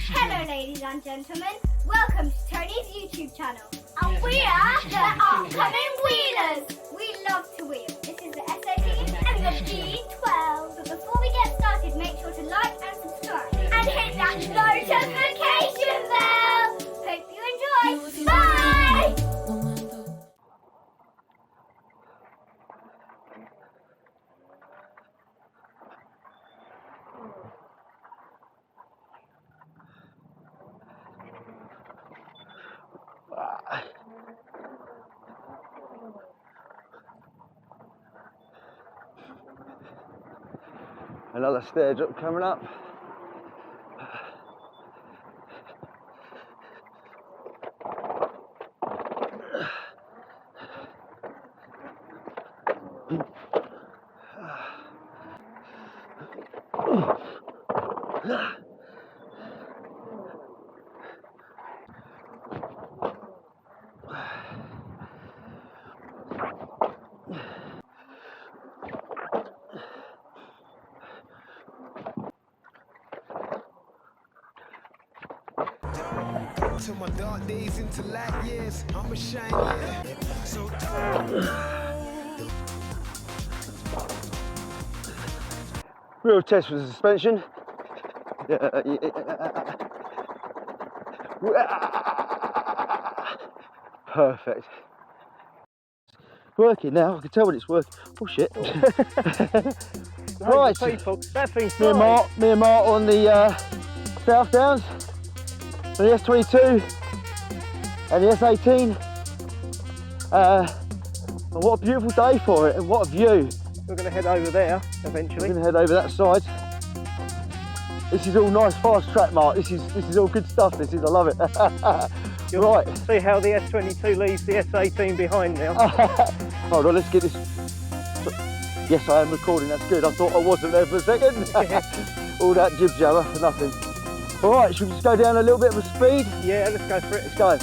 Hello ladies and gentlemen, welcome to Tony's YouTube channel. And we are the upcoming wheelers. We love to wheel. This is the S18 and the G12. But before we get started, make sure to like and subscribe. And hit that notification bell. Hope you enjoy. Bye! Another stair drop coming up. To my dark days into light years, I'm a shine, yeah. So Real test for the suspension. Perfect. Working now, I can tell when it's working. Oh shit. Right, people, that thing's me and Mark on the South Downs, the S22 and the S18. And what a beautiful day for it, and what a view. We're going to head over there eventually. We're going to head over that side. This is all nice fast track, Mark. This is all good stuff. This is, I love it. You'll Right. see how the S22 leaves the S18 behind now. Hold on, let's get this. Yes, I am recording. That's good. I thought I wasn't there for a second. All that jib jabber for nothing. All right, should we just go down a little bit of a speed? Yeah, let's go for it. Let's go.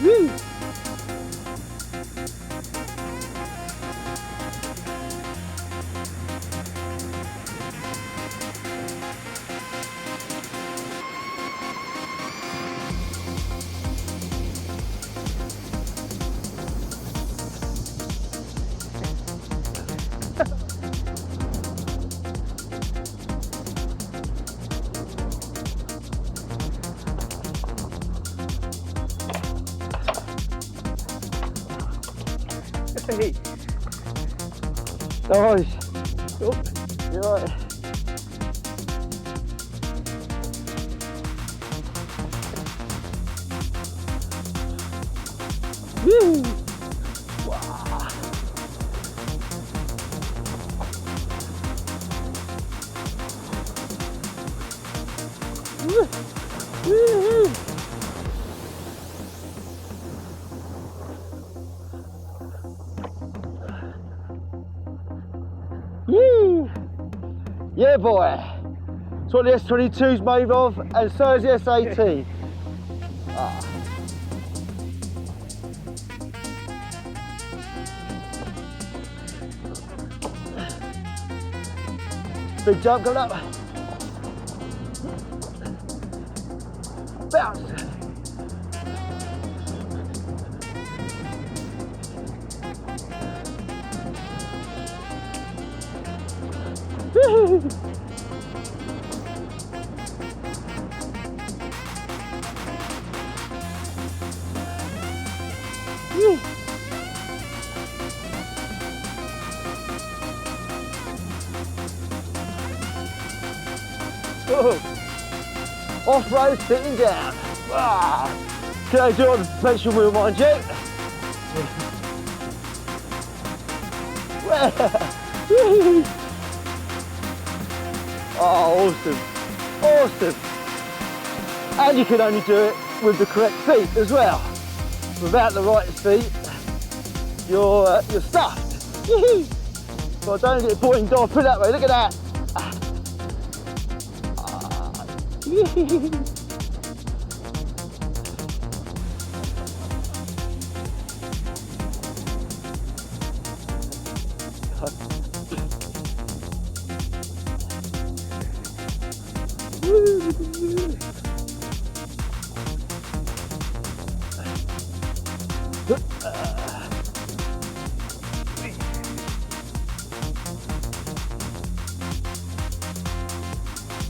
Woo! Hey. Nice. Oh. You're right. Woo! Wow. Woo! Woo-hoo. Woo! Yeah, boy. That's what the S22's made of, and so is the S18. Ah. Big jump coming up. Bounce. Woo! Woo! Oh. Off-road sitting down. Ah. Can I do it on the suspension wheel, mind you? Woo! Oh, awesome, awesome. And you can only do it with the correct seat as well. Without the right seat, you're stuffed. Well, don't get boring door, put it that way, look at that.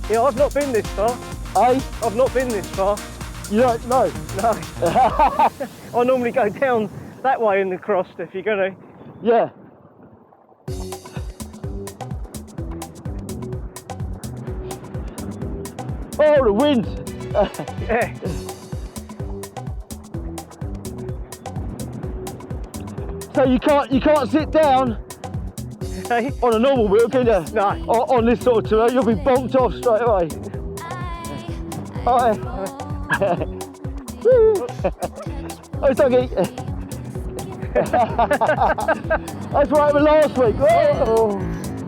Yeah, I've not been this far. Hey, I've not been this far. you don't know? No. I normally go down that way in the cross if you're gonna. Yeah. Oh, the wind! Yeah. So you can't sit down Hey? on a normal wheel, can you? No. On this sort of terrain, you'll be bonked off straight away. Hi. Oh, doggy. That's what happened last week. Oh.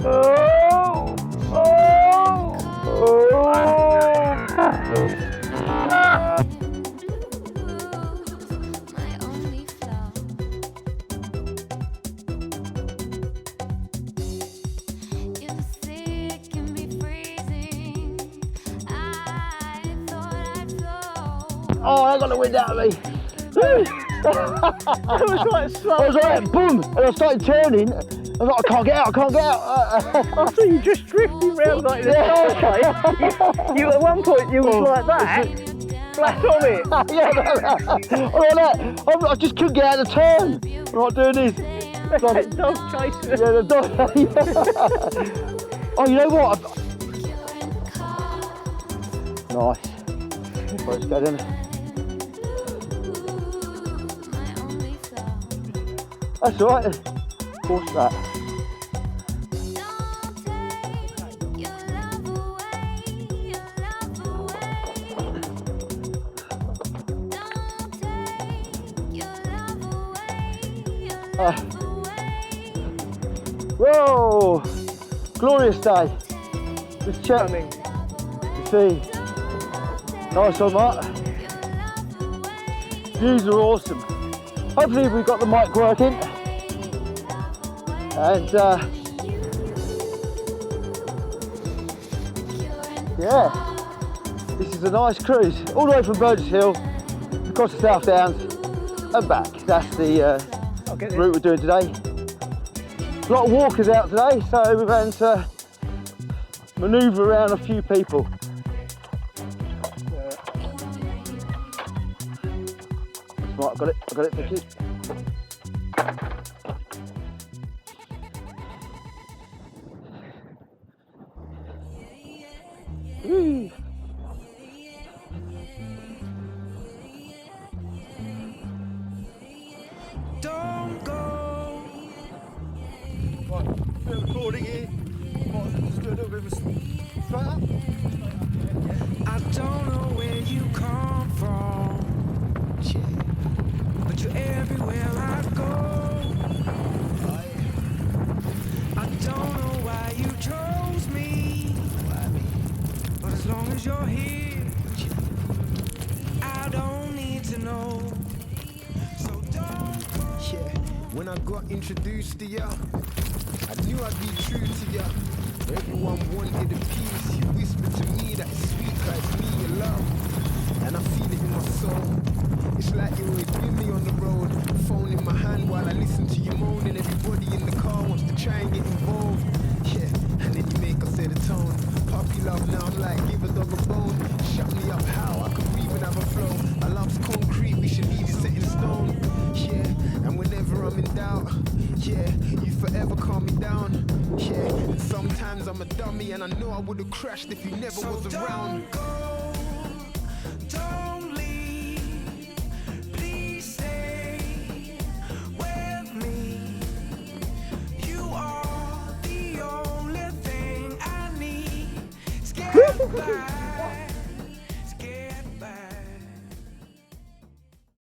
Oh. Oh. Oh, I got the wind out of me. It was like slow. I was like, boom, and I started turning. I was like, I can't get out, I can't get out. I saw you just drifting round like the starship. You at one point you was like that, flat on it. I just couldn't get out of the turn. I'm not doing this. That dog chasing us. Yeah, the dog. Oh, you know what? Nice. Let's go then. That's all right. What's that? Whoa! Glorious day. Just checking. You see. Nice one, Mark. Views are awesome. Hopefully we've got the mic working. And yeah, this is a nice cruise. All the way from Burgess Hill, across the South Downs and back. That's the route we're doing today. A lot of walkers out today, so we've had to manoeuvre around a few people. Right, I got it, thank you. Woo. Don't go. Right, bit of recording here. Just do a little bit of a straight up. I don't know where you come from, but you're everywhere I go. I don't know why you chose me, but as long as you're here, I don't need to know. So don't go. Yeah, when I got introduced to ya, I knew I'd be true to ya. Everyone wanted a piece. You whispered to me that sweet like me, your love, and I feel it in my soul. It's like you're always with me on the road, phone in my hand while I listen to you moan, and everybody in the car wants to try and get involved. Yeah, and then you make us set a tone. Puppy love now, I'm like, give a dog a bone. Shut me up, how I could breathe and have a flow. Our love's concrete, we should leave it set in stone. Yeah, and whenever I'm in doubt, yeah, you forever calm me down. Yeah, and sometimes I'm a dummy, and I know I would have crashed if you never was around. Don't go, don't leave, please stay with me. You are the only thing I need. Scared by